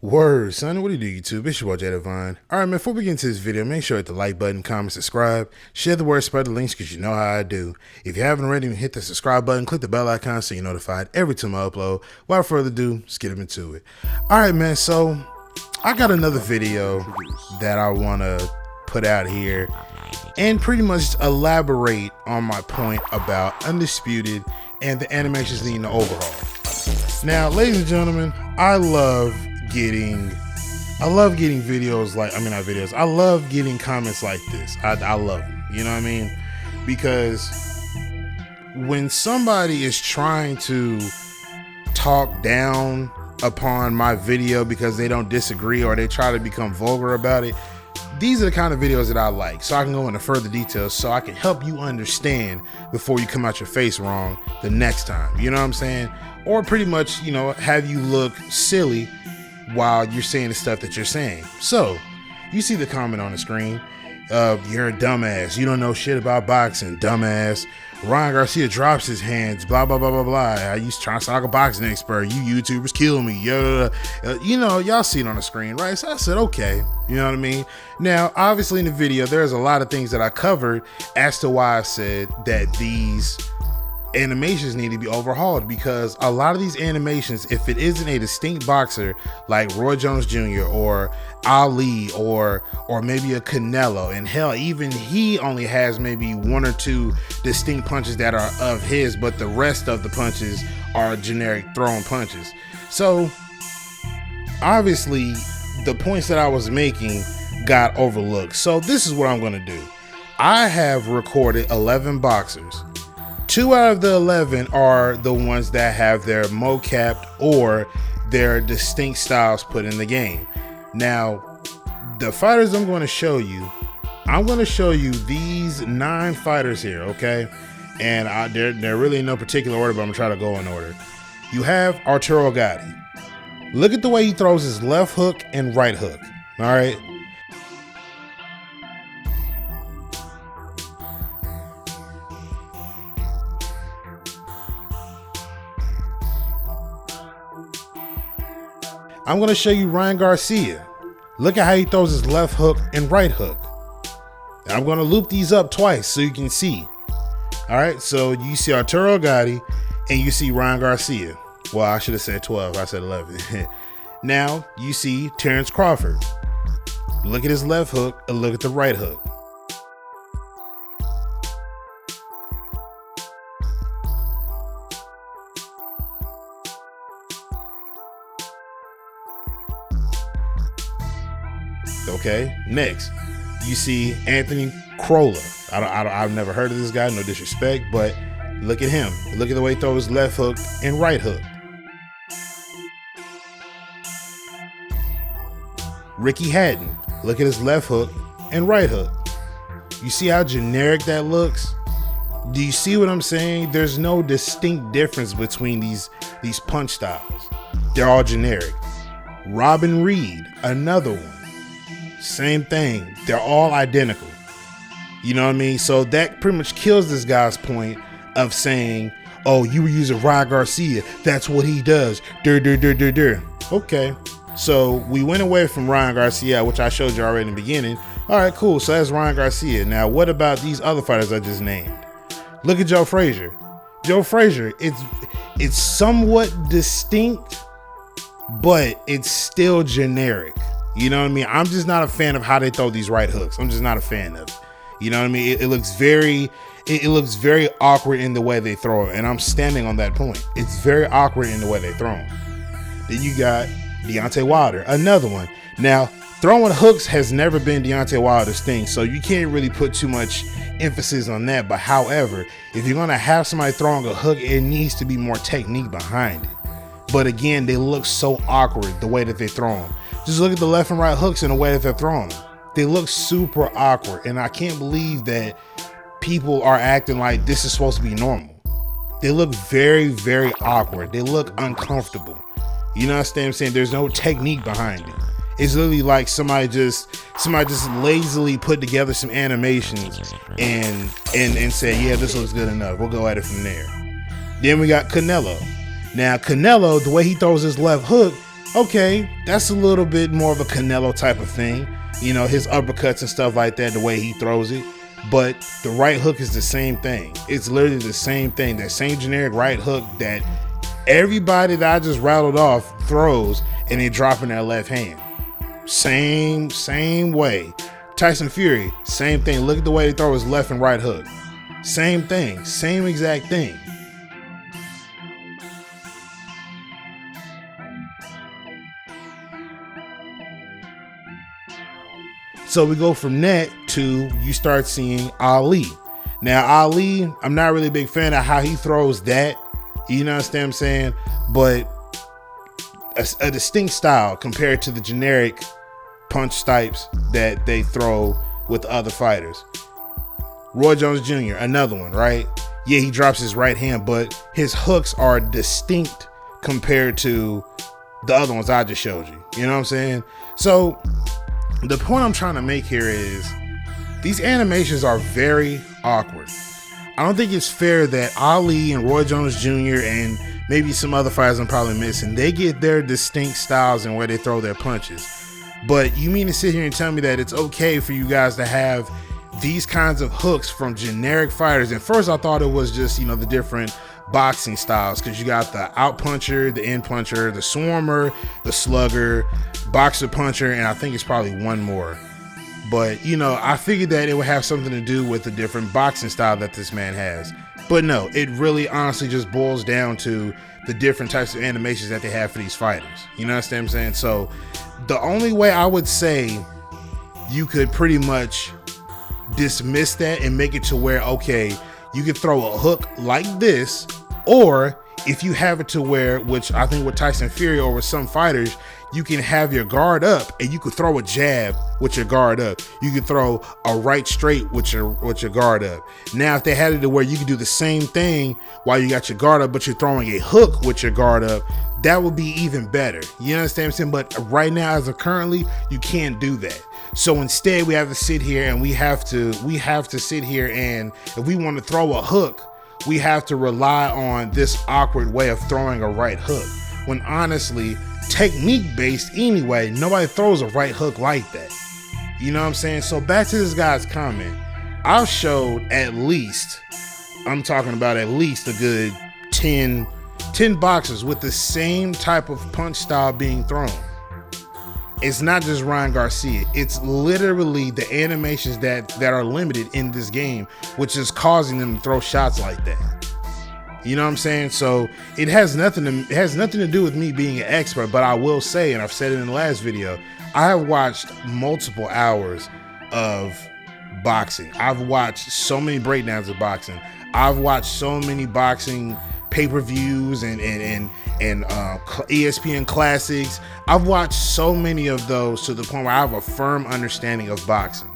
Word, son. What do you do, YouTube? It's your boy, Jay Divine. Alright, man, before we get into this video, make sure to hit the like button, comment, subscribe, share the word, spread the links, because you know how I do. If you haven't already, hit the subscribe button, click the bell icon so you're notified every time I upload. Without further ado, let's get into it. Alright, man, so I got another video that I want to put out here and pretty much elaborate on my point about Undisputed and the animations needing to overhaul. Now, ladies and gentlemen, I love getting videos like, not videos, I love getting comments like this. I love them, you know what I mean? Because when somebody is trying to talk down upon my video because they don't disagree or they try to become vulgar about it, these are the kind of videos that I like, so I can go into further details so I can help you understand before you come out your face wrong the next time, you know what I'm saying? Or pretty much, you know, have you look silly while you're saying the stuff that you're saying. So you see the comment on the screen, you're a dumbass, you don't know shit about boxing, dumbass. Ryan Garcia drops his hands, blah blah blah blah blah. I used to try to sound like a boxing expert, you YouTubers kill me, you know, y'all see it on the screen, right? So I said, okay, you know what I mean? Now obviously in the video there's a lot of things that I covered as to why I said that these animations need to be overhauled, because a lot of these animations, if it isn't a distinct boxer like Roy Jones Jr. or Ali or maybe a Canelo, and hell, even he only has maybe one or two distinct punches that are of his, but the rest of the punches are generic thrown punches. So obviously the points that I was making got overlooked. So this is what I'm going to do. I have recorded 11 boxers. 2 out of the 11 are the ones that have their mocapped or their distinct styles put in the game. Now, the fighters I'm going to show you these 9 fighters here, okay? And they're really in no particular order, but I'm going to try to go in order. You have Arturo Gatti. Look at the way he throws his left hook and right hook, all right? I'm going to show you Ryan Garcia. Look at how he throws his left hook and right hook. And I'm going to loop these up twice so you can see. All right, so you see Arturo Gatti and you see Ryan Garcia. Well, I should have said 12. I said 11. Now you see Terrence Crawford. Look at his left hook and look at the right hook. Okay, next you see Anthony Crolla. I've never heard of this guy, no disrespect, but look at him. Look at the way he throws his left hook and right hook. Ricky Hatton. Look at his left hook and right hook. You see how generic that looks? Do you see what I'm saying? There's no distinct difference between these punch styles. They're all generic. Robin Reed, another one. Same thing. They're all identical. You know what I mean? So that pretty much kills this guy's point of saying, oh, you were using Ryan Garcia. That's what he does. Okay. So we went away from Ryan Garcia, which I showed you already in the beginning. All right, cool. So that's Ryan Garcia. Now, what about these other fighters I just named? Look at Joe Frazier. Joe Frazier, it's somewhat distinct, but it's still generic. You know what I mean? I'm just not a fan of how they throw these right hooks. I'm just not a fan of it. You know what I mean? It looks very awkward in the way they throw it, and I'm standing on that point. It's very awkward in the way they throw them. Then you got Deontay Wilder, another one. Now, throwing hooks has never been Deontay Wilder's thing, so you can't really put too much emphasis on that. But however, if you're gonna have somebody throwing a hook, it needs to be more technique behind it. But again, they look so awkward the way that they throw them. Just look at the left and right hooks and the way that they're throwing them. They look super awkward, and I can't believe that people are acting like this is supposed to be normal. They look very, very awkward. They look uncomfortable. You know what I'm saying? There's no technique behind it. It's literally like somebody just lazily put together some animations and said, yeah, this looks good enough. We'll go at it from there. Then we got Canelo. Now, Canelo, the way he throws his left hook, Okay, that's a little bit more of a Canelo type of thing. You know, his uppercuts and stuff like that, the way he throws it. But the right hook is the same thing. It's literally the same thing. That same generic right hook that everybody that I just rattled off throws, and they drop in their left hand. Same way. Tyson Fury, same thing. Look at the way they throw his left and right hook. Same thing. Same exact thing. So we go from that to you start seeing Ali. Now Ali, I'm not really a big fan of how he throws that. You know what I'm saying? But a distinct style compared to the generic punch types that they throw with other fighters. Roy Jones Jr., another one, right? Yeah, he drops his right hand, but his hooks are distinct compared to the other ones I just showed you. You know what I'm saying? So the point I'm trying to make here is these animations are very awkward. I don't think it's fair that Ali and Roy Jones Jr. and maybe some other fighters I'm probably missing, they get their distinct styles and where they throw their punches. But you mean to sit here and tell me that it's okay for you guys to have these kinds of hooks from generic fighters? And first I thought it was just, you know, the different boxing styles, because you got the out puncher, the in puncher, the swarmer, the slugger, boxer puncher, and I think it's probably one more. But, you know, I figured that it would have something to do with the different boxing style that this man has. But no, it really honestly just boils down to the different types of animations that they have for these fighters. You know what I'm saying? So the only way I would say you could pretty much dismiss that and make it to where, okay, you could throw a hook like this, or if you have it to where, which I think with Tyson Fury or with some fighters, you can have your guard up and you could throw a jab with your guard up. You could throw a right straight with your guard up. Now, if they had it to where you could do the same thing while you got your guard up, but you're throwing a hook with your guard up, that would be even better. You understand what I'm saying? But right now, as of currently, you can't do that. So instead, we have to sit here and we have to sit here, and if we want to throw a hook, we have to rely on this awkward way of throwing a right hook. When honestly, technique based anyway, nobody throws a right hook like that. You know what I'm saying? So back to this guy's comment. I've showed at least, I'm talking about at least a good 10 boxers with the same type of punch style being thrown. It's not just Ryan Garcia. It's literally the animations that are limited in this game, which is causing them to throw shots like that. You know what I'm saying? So it has nothing to do with me being an expert, but I will say, and I've said it in the last video, I have watched multiple hours of boxing. I've watched so many breakdowns of boxing. I've watched so many boxing pay-per-views and ESPN classics. I've watched so many of those to the point where I have a firm understanding of boxing.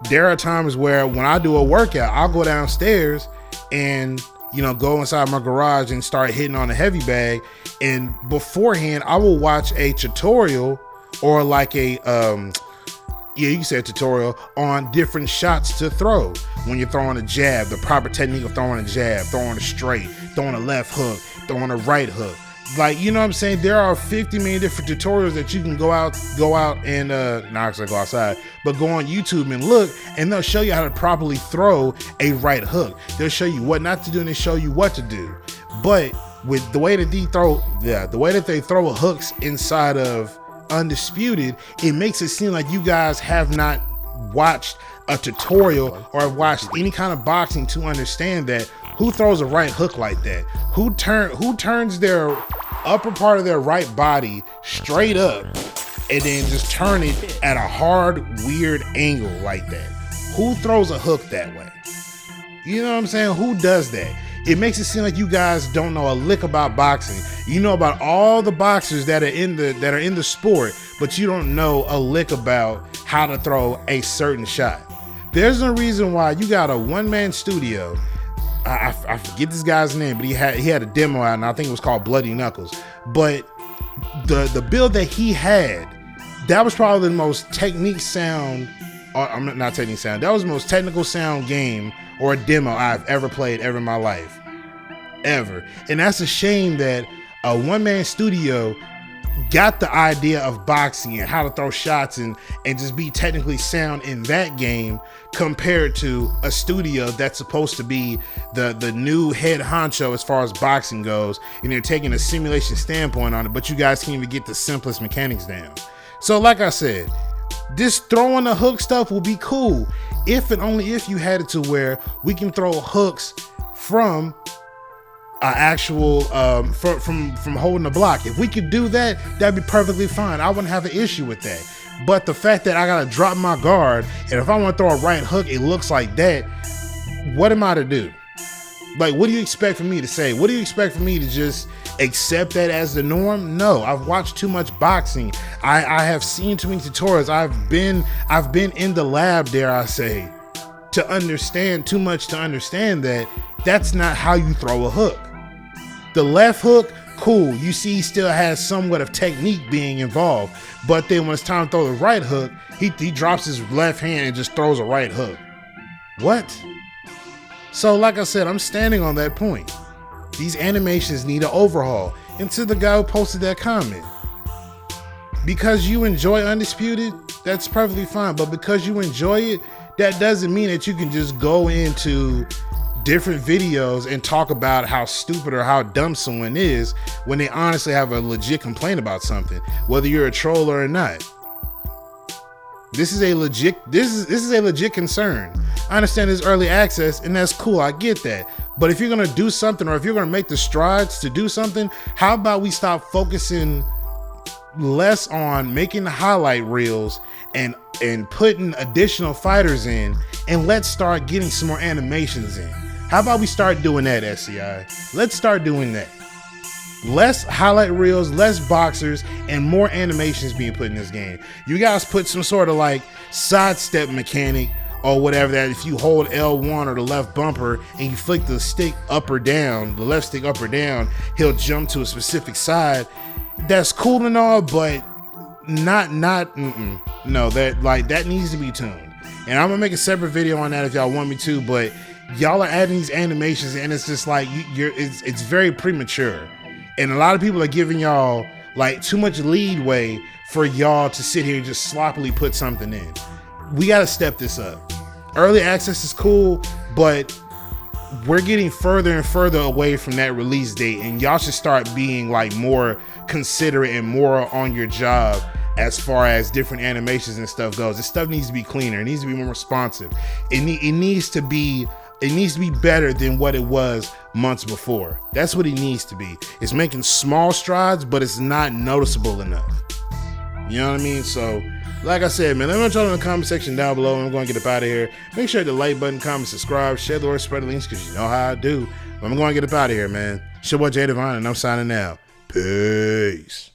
There are times where when I do a workout, I'll go downstairs and, you know, go inside my garage and start hitting on a heavy bag. And beforehand, I will watch a tutorial or like a, you can say a tutorial on different shots to throw. When you're throwing a jab, the proper technique of throwing a jab, throwing a straight, throwing a left hook, throwing a right hook. Like, you know what I'm saying? There are 50 million different tutorials that you can go out and, not actually go outside, but go on YouTube and look, and they'll show you how to properly throw a right hook. They'll show you what not to do and they show you what to do. But with the way that they throw hooks inside of Undisputed, it makes it seem like you guys have not watched a tutorial or watched any kind of boxing to understand that who throws a right hook like that? Who turns their upper part of their right body straight up and then just turn it at a hard, weird angle like that? Who throws a hook that way? You know what I'm saying? Who does that? It makes it seem like you guys don't know a lick about boxing. You know about all the boxers that are in the sport, but you don't know a lick about how to throw a certain shot. There's no reason why you got a one-man studio. I forget this guy's name, but he had a demo out, and I think it was called Bloody Knuckles. But the build that he had, that was probably the most technique sound. Not technique sound. That was the most technical sound game or a demo I've ever played ever in my life, ever. And that's a shame that a one-man studio got the idea of boxing and how to throw shots and just be technically sound in that game, compared to a studio that's supposed to be the new head honcho as far as boxing goes, and they're taking a simulation standpoint on it, but you guys can't even get the simplest mechanics down. So like I said, this throwing the hook stuff will be cool if and only if you had it to where we can throw hooks from actual from holding the block. If we could do that, that'd be perfectly fine. I wouldn't have an issue with that. But the fact that I gotta drop my guard, and if I want to throw a right hook, it looks like that, what am I to do? Like, what do you expect for me to say? What do you expect for me to just accept that as the norm? No, I've watched too much boxing. I have seen too many tutorials. I've been in the lab, dare I say, to understand too much to understand that that's not how you throw a hook. The left hook, cool. You see he still has somewhat of technique being involved. But then when it's time to throw the right hook, he drops his left hand and just throws a right hook. What? So like I said, I'm standing on that point. These animations need an overhaul. And to the guy who posted that comment, because you enjoy Undisputed, that's perfectly fine. But because you enjoy it, that doesn't mean that you can just go into different videos and talk about how stupid or how dumb someone is when they honestly have a legit complaint about something, whether you're a troll or not. This is a legit concern. I understand this early access, and that's cool. I get that. But if you're gonna do something, or if you're gonna make the strides to do something, how about we stop focusing less on making the highlight reels and putting additional fighters in, and let's start getting some more animations in. How about we start doing that, SCI? Let's start doing that. Less highlight reels, less boxers, and more animations being put in this game. You guys put some sort of like sidestep mechanic or whatever, that if you hold L1 or the left bumper and you flick the stick up or down, the left stick up or down, he'll jump to a specific side. That's cool and all, but no, that needs to be tuned. And I'm gonna make a separate video on that if y'all want me to, but y'all are adding these animations and it's just like it's very premature. And a lot of people are giving y'all like too much leadway for y'all to sit here and just sloppily put something in. We gotta step this up. Early access is cool, but we're getting further and further away from that release date, and y'all should start being like more considerate and more on your job as far as different animations and stuff goes. This stuff needs to be cleaner. It needs to be more responsive. It needs to be better than what it was months before. That's what it needs to be. It's making small strides, but it's not noticeable enough. You know what I mean? So, like I said, man, let me know y'all in the comment section down below. I'm going to get up out of here. Make sure to like button, comment, subscribe, share the word, spread the links, because you know how I do. I'm going to get up out of here, man. It's your boy Jay Divine, and I'm signing out. Peace.